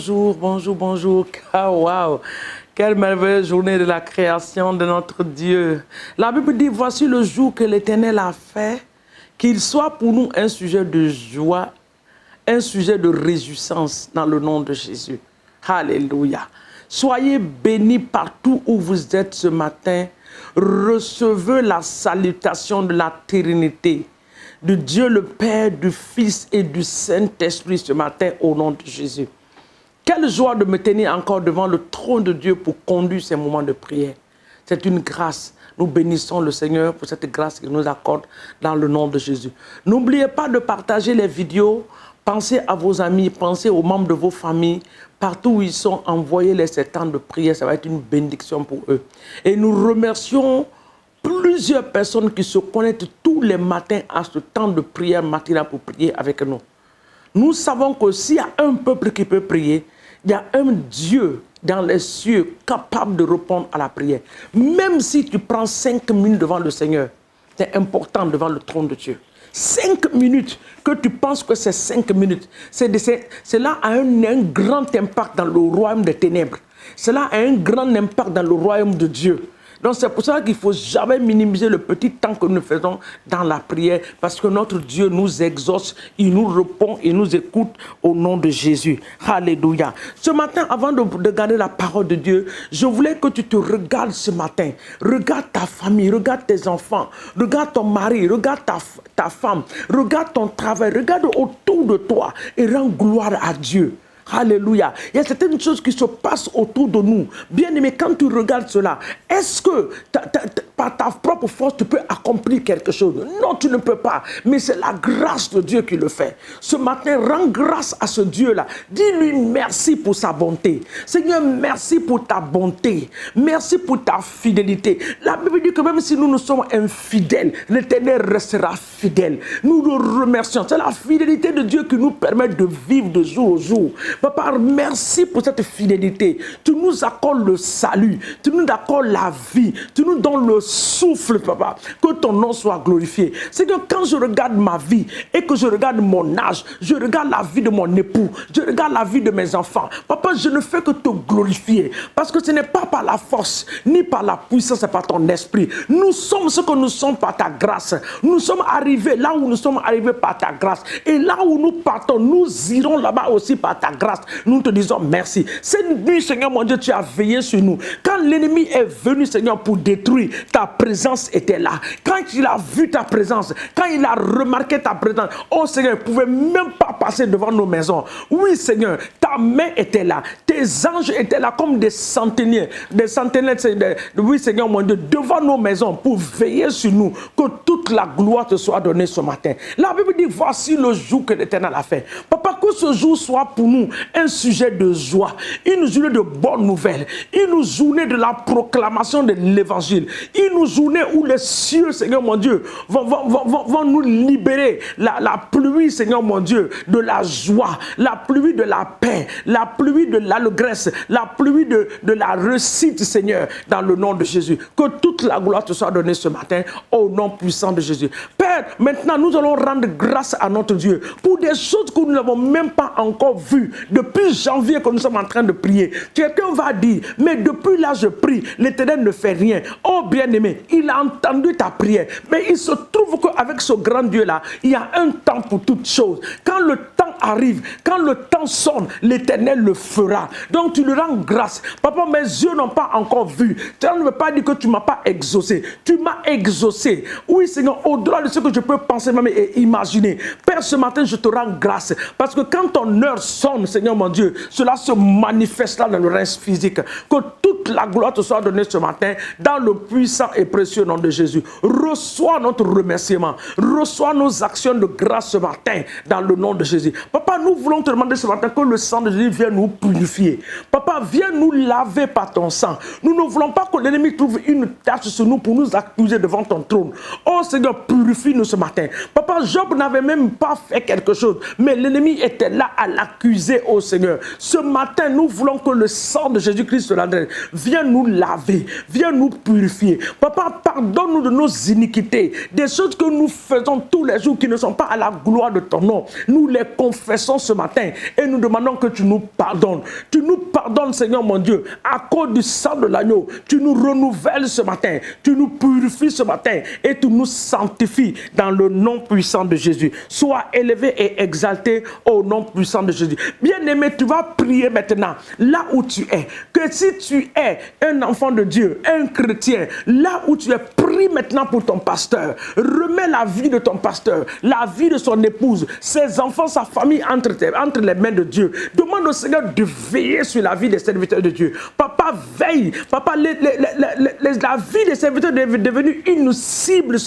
bonjour, bonjour, bonjour. Ah, waouh! Quelle merveilleuse journée de la création de notre Dieu. La Bible dit, voici le jour que l'Éternel a fait, qu'il soit pour nous un sujet de joie, un sujet de réjouissance dans le nom de Jésus. Alléluia. Soyez bénis partout où vous êtes ce matin. Recevez la salutation de la Trinité, de Dieu le Père, du Fils et du Saint-Esprit ce matin au nom de Jésus. Quelle joie de me tenir encore devant le trône de Dieu pour conduire ces moments de prière. C'est une grâce. Nous bénissons le Seigneur pour cette grâce qu'il nous accorde dans le nom de Jésus. N'oubliez pas de partager les vidéos. Pensez à vos amis, pensez aux membres de vos familles. Partout où ils sont, envoyez-les ces temps de prière. Ça va être une bénédiction pour eux. Et nous remercions plusieurs personnes qui se connectent tous les matins à ce temps de prière matinale pour prier avec nous. Nous savons que s'il y a un peuple qui peut prier, il y a un Dieu dans les cieux capable de répondre à la prière. Même si tu prends 5 minutes devant le Seigneur, c'est important devant le trône de Dieu. 5 minutes, que tu penses que c'est 5 minutes, cela a un grand impact dans le royaume des ténèbres. Cela a un grand impact dans le royaume de Dieu. Donc c'est pour ça qu'il ne faut jamais minimiser le petit temps que nous faisons dans la prière, parce que notre Dieu nous exauce, il nous répond, il nous écoute au nom de Jésus. Alléluia. Ce matin, avant de garder la parole de Dieu, je voulais que tu te regardes ce matin. Regarde ta famille, regarde tes enfants, regarde ton mari, regarde ta femme, regarde ton travail, regarde autour de toi et rends gloire à Dieu. Alléluia. Il y a certaines choses qui se passent autour de nous. Bien aimé, quand tu regardes cela, est-ce que par ta propre force, tu peux accomplir quelque chose? Non, tu ne peux pas. Mais c'est la grâce de Dieu qui le fait. Ce matin, rends grâce à ce Dieu-là. Dis-lui merci pour sa bonté. Seigneur, merci pour ta bonté. Merci pour ta fidélité. La Bible dit que même si nous sommes infidèles, l'Éternel restera fidèle. Nous le remercions. C'est la fidélité de Dieu qui nous permet de vivre de jour au jour. Papa, merci pour cette fidélité. Tu nous accordes le salut. Tu nous accordes la vie. Tu nous donnes le souffle, papa. Que ton nom soit glorifié. C'est que quand je regarde ma vie et que je regarde mon âge, je regarde la vie de mon époux, je regarde la vie de mes enfants, papa, je ne fais que te glorifier. Parce que ce n'est pas par la force, ni par la puissance, c'est par ton esprit. Nous sommes ce que nous sommes par ta grâce. Nous sommes arrivés là où nous sommes arrivés par ta grâce. Et là où nous partons, nous irons là-bas aussi par ta grâce. Nous te disons merci. Cette nuit, Seigneur mon Dieu, tu as veillé sur nous. Quand l'ennemi est venu, Seigneur, pour détruire, ta présence était là. Quand il a vu ta présence, quand il a remarqué ta présence, oh Seigneur, il ne pouvait même pas passer devant nos maisons. Oui, Seigneur, ta main était là. Tes anges étaient là comme des centenaires. Oui, Seigneur mon Dieu, devant nos maisons pour veiller sur nous. Que toute la gloire te soit donnée ce matin. La Bible dit, voici le jour que l'Éternel a fait. Papa, que ce jour soit pour nous un sujet de joie, une journée de bonnes nouvelles, une journée de la proclamation de l'évangile, une journée où les cieux, Seigneur mon Dieu, vont nous libérer. La pluie, Seigneur mon Dieu, de la joie, la pluie de la paix, la pluie de l'allégresse, la pluie de la réussite, Seigneur, dans le nom de Jésus. Que toute la gloire te soit donnée ce matin au nom puissant de Jésus. Père, maintenant nous allons rendre grâce à notre Dieu pour des choses que nous n'avons même pas encore vues. Depuis janvier que nous sommes en train de prier, quelqu'un va dire, mais depuis là je prie, l'Éternel ne fait rien. Oh bien-aimé, il a entendu ta prière, mais il se trouve qu'avec ce grand Dieu-là, il y a un temps pour toutes choses. Quand le temps arrive, quand le temps sonne, l'Éternel le fera. Donc tu lui rends grâce. Papa, mes yeux n'ont pas encore vu. Tu ne veux pas dire que tu ne m'as pas exaucé. Tu m'as exaucé. Oui, Seigneur, au-delà de ce que je peux penser même et imaginer. Père, ce matin, je te rends grâce. Parce que quand ton heure sonne, Seigneur mon Dieu, cela se manifeste là dans le reste physique. Que toute la gloire te soit donnée ce matin dans le puissant et précieux nom de Jésus. Reçois notre remerciement. Reçois nos actions de grâce ce matin dans le nom de Jésus. Papa, nous voulons te demander ce matin que le sang de Jésus vienne nous purifier. Papa, viens nous laver par ton sang. Nous ne voulons pas que l'ennemi trouve une tâche sur nous pour nous accuser devant ton trône. Oh Seigneur, purifie-nous ce matin. Papa, Job n'avait même pas fait quelque chose, mais l'ennemi était là à l'accuser, oh Seigneur. Ce matin, nous voulons que le sang de Jésus-Christ de Nazareth vienne nous laver, vienne nous purifier. Papa, pardonne-nous de nos iniquités, des choses que nous faisons tous les jours qui ne sont pas à la gloire de ton nom. Nous les confessons confessons ce matin et nous demandons que tu nous pardonnes. Tu nous pardonnes, Seigneur mon Dieu, à cause du sang de l'agneau. Tu nous renouvelles ce matin, tu nous purifies ce matin et tu nous sanctifies dans le nom puissant de Jésus. Sois élevé et exalté au nom puissant de Jésus. Bien-aimé, tu vas prier maintenant, là où tu es, que si tu es un enfant de Dieu, un chrétien, là où tu es, prie maintenant pour ton pasteur. Remets la vie de ton pasteur, la vie de son épouse, ses enfants, sa famille entre les mains de Dieu. Demande au Seigneur de veiller sur la vie des serviteurs de Dieu. Papa, veille. Papa, la vie des serviteurs est devenue une cible,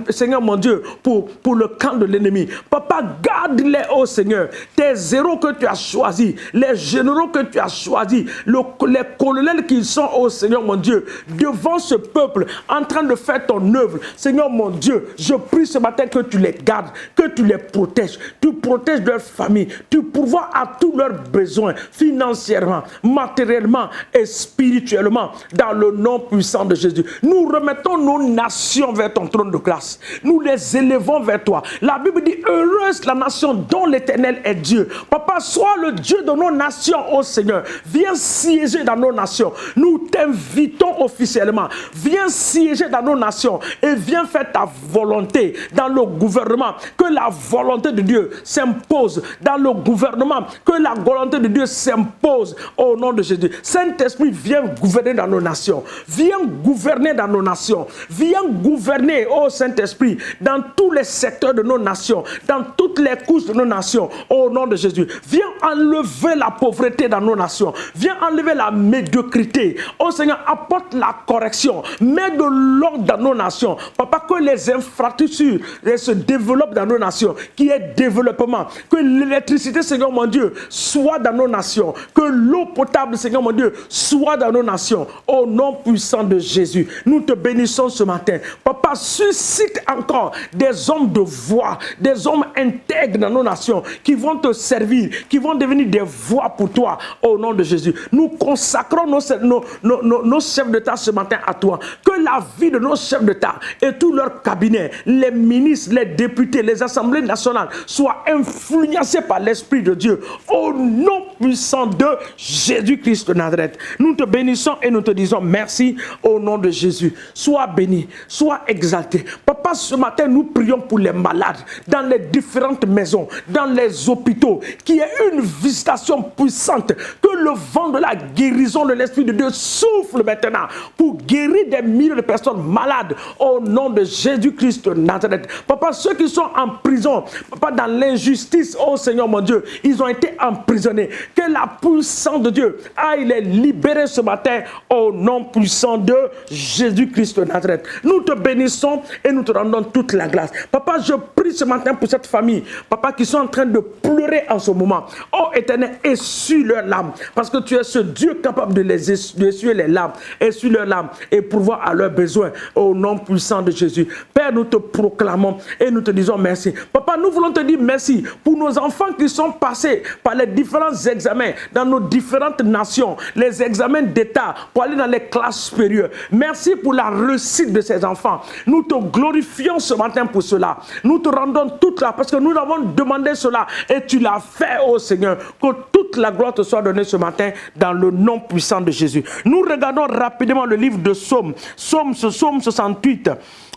Seigneur mon Dieu, pour le camp de l'ennemi. Papa, garde-les, oh Seigneur. Tes héros que tu as choisis, les généraux que tu as choisis, les colonels qu'ils sont, oh Seigneur mon Dieu, devant ce peuple, en train de faire ton œuvre. Seigneur mon Dieu, je prie ce matin que tu les gardes, que tu les protèges, tu protèges leur famille, tu pourvois à tous leurs besoins, financièrement, matériellement et spirituellement, dans le nom puissant de Jésus. Nous remettons nos nations vers ton trône de grâce. Nous les élevons vers toi. La Bible dit, heureuse la nation dont l'Éternel est Dieu. Papa, sois le Dieu de nos nations, ô Seigneur. Viens siéger dans nos nations. Nous t'invitons officiellement. Viens siéger dans nos nations et viens faire ta volonté dans le gouvernement. Que la volonté de Dieu s'impose dans le gouvernement. Que la volonté de Dieu s'impose au nom de Jésus. Saint-Esprit, viens gouverner dans nos nations. Viens gouverner dans nos nations. Viens gouverner, ô Saint-Esprit, dans tous les secteurs de nos nations, dans toutes les couches de nos nations, au nom de Jésus. Viens enlever la pauvreté dans nos nations. Viens enlever la médiocrité. Ô Seigneur, apporte la correction. Mets de l'ordre dans nos nations. Papa, que les infrastructures se développent dans nos nations. Qu'il y ait développement. Que l'électricité, Seigneur mon Dieu, soit dans nos nations. Que l'eau potable, Seigneur mon Dieu, soit dans nos nations. Au nom puissant de Jésus. Nous te bénissons ce matin. Papa, suscite encore des hommes de voix, des hommes intègres dans nos nations qui vont te servir, qui vont devenir des voix pour toi au nom de Jésus. Nous consacrons nos chefs d'État ce matin à toi. Que la vie de nos chefs d'État et tout leur cabinet, les ministres, les députés, les assemblées nationales soient influencés par l'Esprit de Dieu au nom puissant de Jésus-Christ de Nazareth. Nous te bénissons et nous te disons merci au nom de Jésus. Sois béni, sois exalté. Papa, ce matin, nous prions pour les malades dans les différentes maisons, dans les hôpitaux, qu'il y ait une visitation puissante, que le vent de la guérison de l'Esprit de Dieu souffle maintenant pour guérir des milliers de personnes malades au nom de Jésus-Christ de Nazareth. Papa, ceux qui sont en prison, papa, dans l'injustice, oh Seigneur mon Dieu, ils ont été emprisonnés. Que la puissance de Dieu aille les libérer ce matin au nom puissant de Jésus-Christ de Nazareth. Nous te bénissons et nous te rendons toute la grâce. Papa, je prie ce matin pour cette famille, papa, qui sont en train de pleurer en ce moment. Oh Éternel, essuie leurs larmes, parce que tu es ce Dieu capable d'essuyer les larmes, essuie leurs larmes et pourvoir à leurs besoins au nom puissant de Jésus. Père, nous te proclamons et nous te disons merci. Papa, nous voulons te dire merci pour nos enfants qui sont passés par les différents examens dans nos différentes nations, les examens d'État pour aller dans les classes supérieures. Merci pour la réussite de ces enfants. Nous te glorifions ce matin pour cela. Nous te rendons toute la, parce que nous avons demandé cela et tu l'as fait, ô Seigneur. Que toute la gloire te soit donnée ce matin dans le nom puissant de Jésus. Nous regardons rapidement le livre de Psaume 68,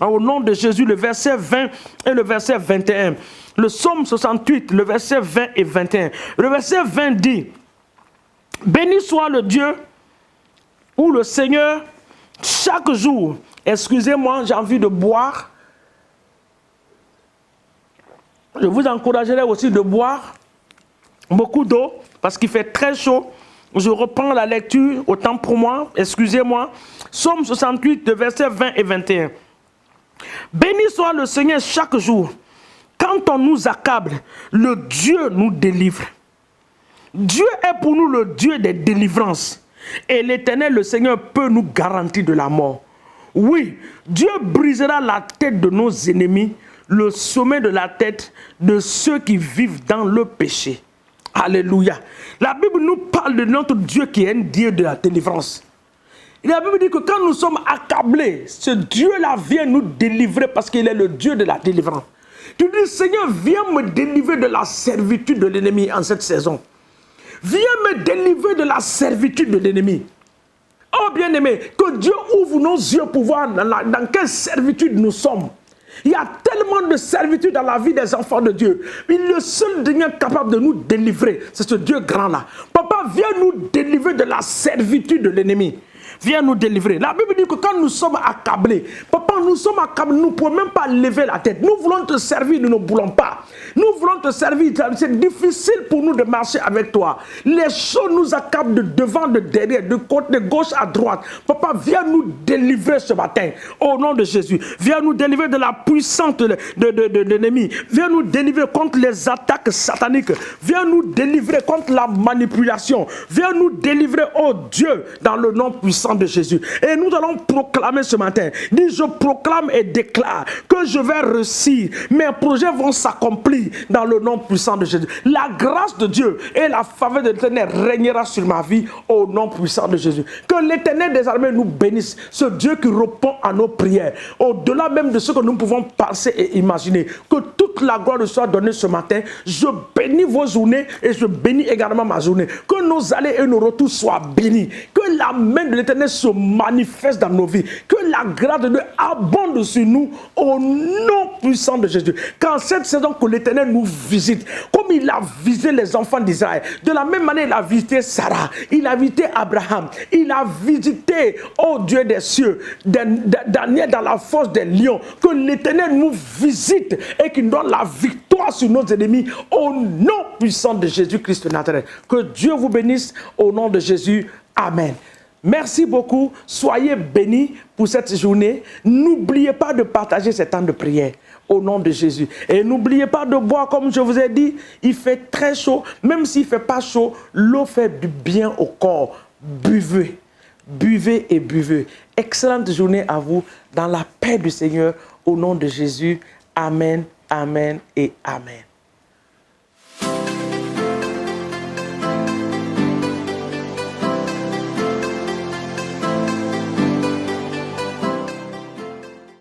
au nom de Jésus, le verset 20 et le verset 21. Le Psaume 68, le verset 20 et 21. Le verset 20 dit: béni soit le Dieu ou le Seigneur chaque jour. Excusez-moi, j'ai envie de boire. Je vous encouragerai aussi de boire beaucoup d'eau parce qu'il fait très chaud. Je reprends la lecture, autant pour moi, excusez-moi. Psaume 68, versets 20 et 21. Béni soit le Seigneur chaque jour. Quand on nous accable, le Dieu nous délivre. Dieu est pour nous le Dieu des délivrances. Et l'Éternel, le Seigneur, peut nous garantir de la mort. Oui, Dieu brisera la tête de nos ennemis, le sommet de la tête de ceux qui vivent dans le péché. Alléluia. La Bible nous parle de notre Dieu qui est un Dieu de la délivrance. Et la Bible dit que quand nous sommes accablés, ce Dieu-là vient nous délivrer parce qu'il est le Dieu de la délivrance. Tu dis, Seigneur, viens me délivrer de la servitude de l'ennemi en cette saison. Viens me délivrer de la servitude de l'ennemi. Oh bien-aimé, que Dieu ouvre nos yeux pour voir dans quelle servitude nous sommes. Il y a tellement de servitude dans la vie des enfants de Dieu. Mais le seul Dieu capable de nous délivrer, c'est ce Dieu grand-là. Papa, viens nous délivrer de la servitude de l'ennemi. Viens nous délivrer. La Bible dit que quand nous sommes accablés, papa, nous sommes accablés, nous ne pouvons même pas lever la tête. Nous voulons te servir, nous ne voulons pas. Nous voulons te servir, c'est difficile pour nous de marcher avec toi. Les choses nous accablent de devant, de derrière, de côté, de gauche à droite. Papa, viens nous délivrer ce matin, au nom de Jésus. Viens nous délivrer de la puissance de l'ennemi. Viens nous délivrer contre les attaques sataniques. Viens nous délivrer contre la manipulation. Viens nous délivrer, oh Dieu, dans le nom puissant de Jésus. Et nous allons proclamer ce matin. Dis, je proclame et déclare que je vais réussir. Mes projets vont s'accomplir dans le nom puissant de Jésus. La grâce de Dieu et la faveur de l'Éternel régnera sur ma vie au nom puissant de Jésus. Que l'Éternel des armées nous bénisse. Ce Dieu qui répond à nos prières. Au-delà même de ce que nous pouvons penser et imaginer. Que toute la gloire soit donnée ce matin. Je bénis vos journées et je bénis également ma journée. Que nos allées et nos retours soient bénis. Que la main de l'Éternel se manifeste dans nos vies. Que la grâce de Dieu abonde sur nous au nom puissant de Jésus. Qu'en cette saison que l'Éternel nous visite, comme il a visité les enfants d'Israël, de la même manière il a visité Sarah, il a visité Abraham, il a visité, oh Dieu des cieux, Daniel dans la force des lions. Que l'Éternel nous visite et qu'il donne la victoire sur nos ennemis au nom puissant de Jésus-Christ de Nazareth. Que Dieu vous bénisse au nom de Jésus. Amen. Merci beaucoup. Soyez bénis pour cette journée. N'oubliez pas de partager ce temps de prière au nom de Jésus. Et n'oubliez pas de boire, comme je vous ai dit, il fait très chaud. Même s'il ne fait pas chaud, l'eau fait du bien au corps. Buvez. Buvez et buvez. Excellente journée à vous dans la paix du Seigneur au nom de Jésus. Amen, amen et amen.